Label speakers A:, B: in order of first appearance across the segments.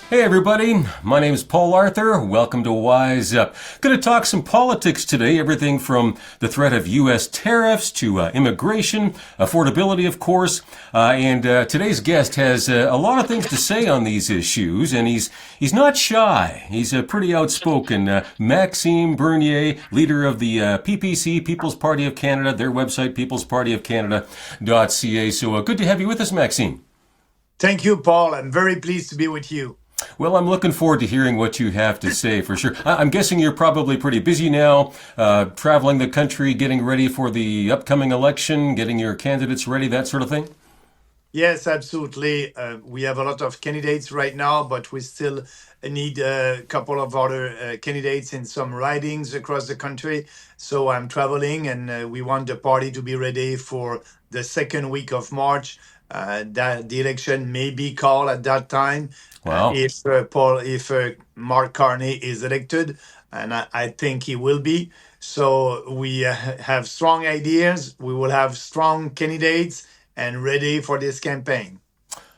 A: Hey everybody, my name is Paul Arthur. Welcome to WizeUp. Going to talk some politics today, everything from the threat of U.S. tariffs to immigration, affordability, of course. And today's guest has a lot of things to say on these issues, and he's not shy. He's pretty outspoken. Maxime Bernier, leader of the PPC, People's Party of Canada, their website, peoplespartyofcanada.ca. So good to have you with us, Maxime.
B: Thank you, Paul. I'm very pleased to be with you.
A: Well, I'm looking forward to hearing what you have to say for sure. I'm guessing you're probably pretty busy now, traveling the country, getting ready for the upcoming election, getting your candidates ready, that sort of thing.
B: Yes, absolutely. We have a lot of candidates right now, but we still need a couple of other candidates in some ridings across the country. So I'm traveling, and we want the party to be ready for the second week of March. That the election may be called at that time
A: Wow.
B: if Mark Carney is elected, and I think he will be. So we have strong ideas. We will have strong candidates and ready for this campaign.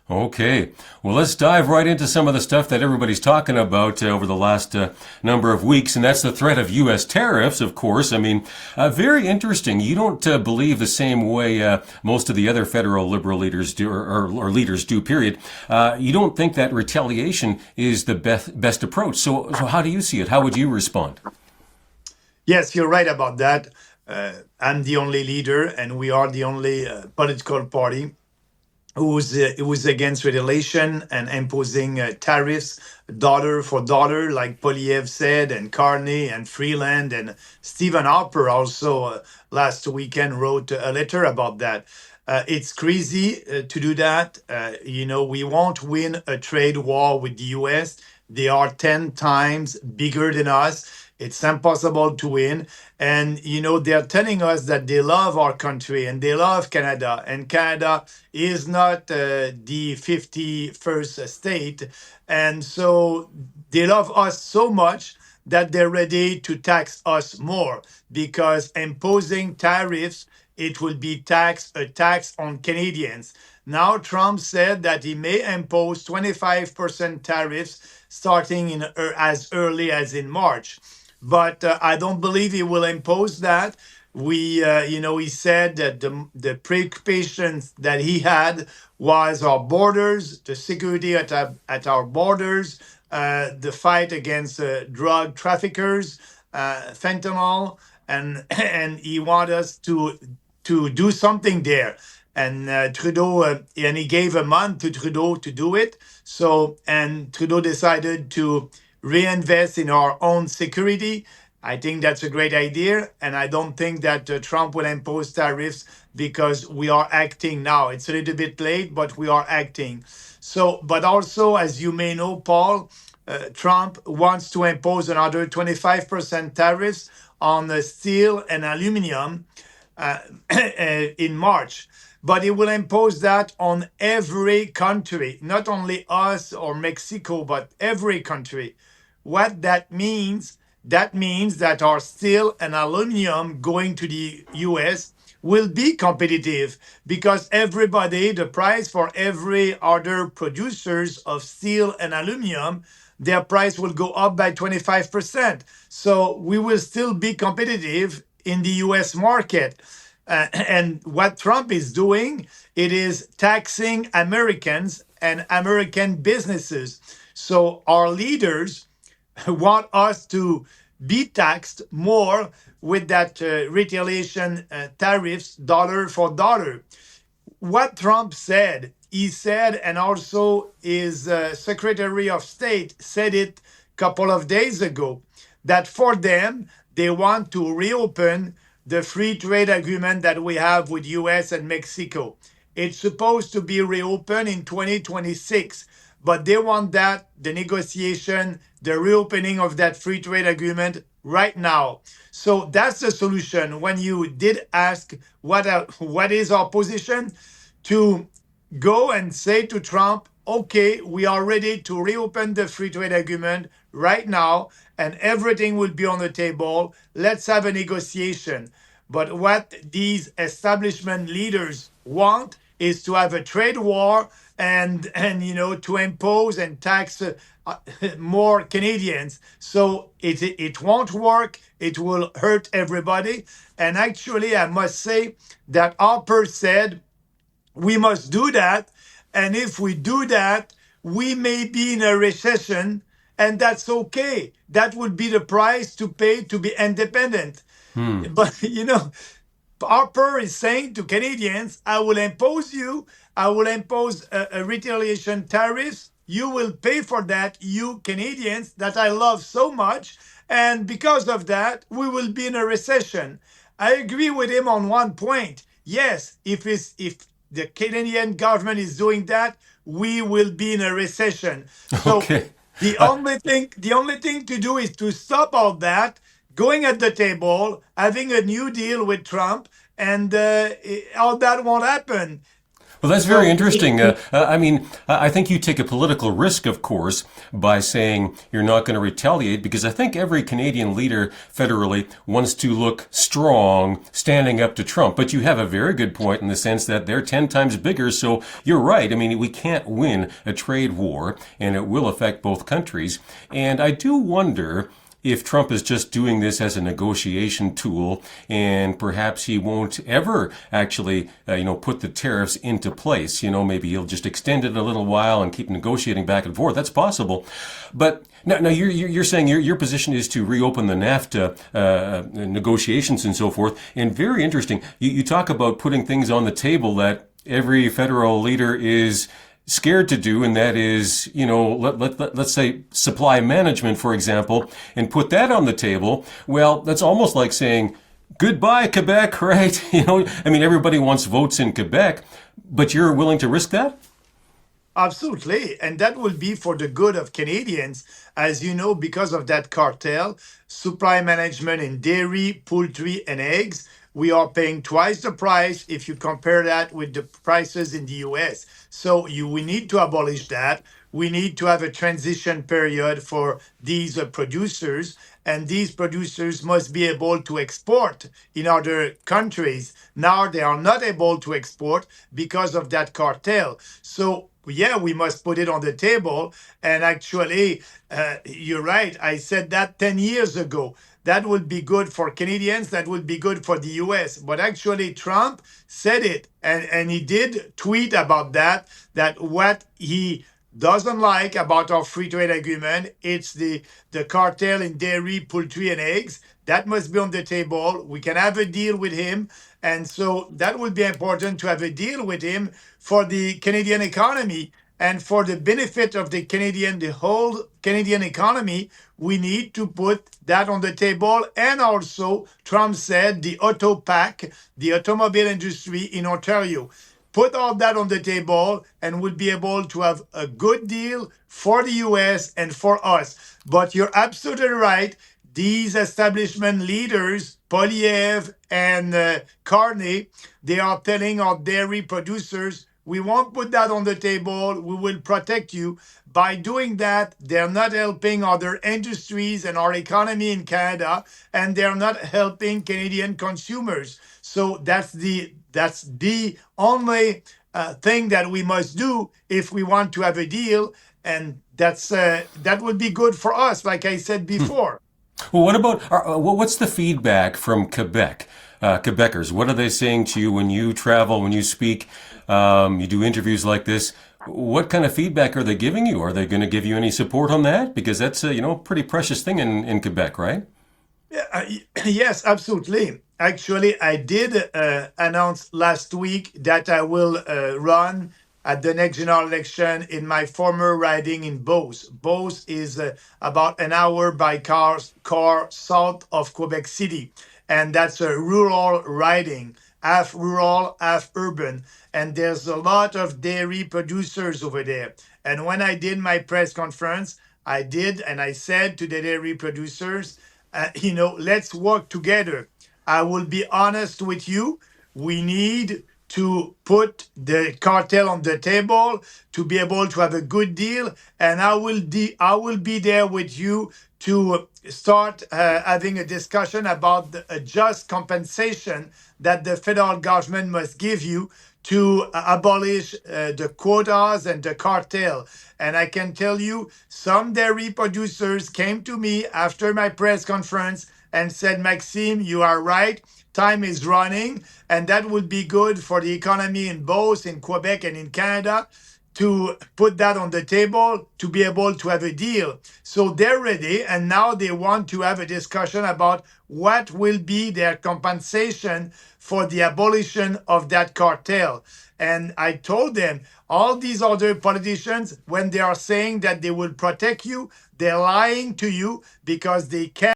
A: Okay. Well, let's dive right into some of the stuff that everybody's talking about over the last number of weeks, and that's the threat of U.S. tariffs, of course. I mean, very interesting. You don't believe the same way most of the other federal liberal leaders do, or leaders do, period. You don't think that retaliation is the best approach. So how do you see it? How would you respond?
B: Yes, you're right about that. I'm the only leader, and we are the only political party who's against regulation and imposing tariffs dollar for dollar, like Poliev said, and Carney and Freeland and Stephen Harper also last weekend wrote a letter about that. It's crazy to do that. We won't win a trade war with the US. They are 10 times bigger than us. It's impossible to win. And, they're telling us that they love our country and they love Canada. And Canada is not the 51st state. And so they love us so much that they're ready to tax us more because imposing tariffs, it will be a tax on Canadians. Now, Trump said that he may impose 25% tariffs starting as early as in March. But I don't believe he will impose that. He said that the preoccupations that he had was our borders, the security at our borders, the fight against drug traffickers, fentanyl, and and he wants us to do something there. And Trudeau, and he gave a month to Trudeau to do it. So, and Trudeau decided to reinvest in our own security. I think that's a great idea. And I don't think that Trump will impose tariffs because we are acting now. It's a little bit late, but we are acting. So, but also, as you may know, Paul, Trump wants to impose another 25% tariffs on steel and aluminum uh, in March. But it will impose that on every country, not only us or Mexico, but every country. What that means that our steel and aluminum going to the US will be competitive because the price for every other producers of steel and aluminum, their price will go up by 25%. So we will still be competitive in the US market. And what Trump is doing, it is taxing Americans and American businesses. So our leaders want us to be taxed more with that retaliation tariffs dollar for dollar. What Trump said, he said, and also his Secretary of State said it a couple of days ago, that for them, they want to reopen the free trade agreement that we have with US and Mexico. It's supposed to be reopened in 2026, but they want the negotiation, the reopening of that free trade agreement right now. So that's the solution. When you did ask what is our position, to go and say to Trump, okay, we are ready to reopen the free trade agreement right now, and everything will be on the table. Let's have a negotiation. But what these establishment leaders want is to have a trade war and to impose and tax more Canadians. So it won't work. It will hurt everybody. And actually, I must say that Harper said we must do that. And if we do that, we may be in a recession, and that's okay. That would be the price to pay to be independent. But Harper is saying to Canadians, I will impose a retaliation tariffs. You will pay for that, you Canadians that I love so much. And because of that, we will be in a recession. I agree with him on one point. Yes, if the Canadian government is doing that, we will be in a recession. So
A: Okay.
B: the only thing to do is to stop all that, going at the table, having a new deal with Trump, and all that won't happen.
A: Well, that's very
B: So
A: interesting. I mean, I think you take a political risk, of course, by saying you're not going to retaliate, because I think every Canadian leader federally wants to look strong, standing up to Trump. But you have a very good point in the sense that they're 10 times bigger. So you're right. I mean, we can't win a trade war, and it will affect both countries. And I do wonder if Trump is just doing this as a negotiation tool, and perhaps he won't ever actually, put the tariffs into place. Maybe he'll just extend it a little while and keep negotiating back and forth. That's possible. But now you're saying your position is to reopen the NAFTA negotiations and so forth. And very interesting. You talk about putting things on the table that every federal leader is scared to do, and that is, let's say supply management, for example, and put that on the table. Well, that's almost like saying goodbye, Quebec, right? I mean, everybody wants votes in Quebec, but you're willing to risk that?
B: absolutely. And that will be for the good of Canadians. As you know, because of that cartel, supply management in dairy, poultry, and eggs, we are paying twice the price if you compare that with the prices in the US. So we need to abolish that. We need to have a transition period for these producers, and these producers must be able to export in other countries. Now they are not able to export because of that cartel. So yeah, we must put it on the table. And actually, you're right. I said that 10 years ago. That would be good for Canadians. That would be good for the US. But actually, Trump said it. And he did tweet about that what he doesn't like about our free trade agreement, it's the cartel in dairy, poultry, and eggs. That must be on the table. We can have a deal with him. And so that would be important to have a deal with him for the Canadian economy and for the benefit of the whole Canadian economy. We need to put that on the table. And also, Trump said the auto pack, the automobile industry in Ontario. Put all that on the table, and we'll be able to have a good deal for the US and for us. But you're absolutely right. These establishment leaders, Polyev and Carney, they are telling our dairy producers, we won't put that on the table. We will protect you. By doing that, they're not helping other industries and our economy in Canada, and they're not helping Canadian consumers. So that's the only thing that we must do if we want to have a deal, and that would be good for us, like I said before.
A: Well, what about what's the feedback from Quebec? Quebecers, what are they saying to you when you travel, when you speak, you do interviews like this? What kind of feedback are they giving you? Are they going to give you any support on that? Because that's a pretty precious thing in Quebec, right?
B: Yeah, yes, absolutely. Actually, I did announce last week that I will run at the next general election in my former riding in Beauce. Beauce is about an hour by car south of Quebec City. And that's a rural riding, half rural, half urban. And there's a lot of dairy producers over there. And when I did my press conference, and I said to the dairy producers, let's work together. I will be honest with you. We need to put the cartel on the table to be able to have a good deal, and I will be there with you to start having a discussion about a just compensation that the federal government must give you to abolish the quotas and the cartel. And I can tell you, some dairy producers came to me after my press conference and said, Maxime, you are right. Time is running, and that would be good for the economy in both in Quebec and in Canada to put that on the table to be able to have a deal. So they're ready, and now they want to have a discussion about what will be their compensation for the abolition of that cartel. And I told them, all these other politicians, when they are saying that they will protect you, they're lying to you because they can't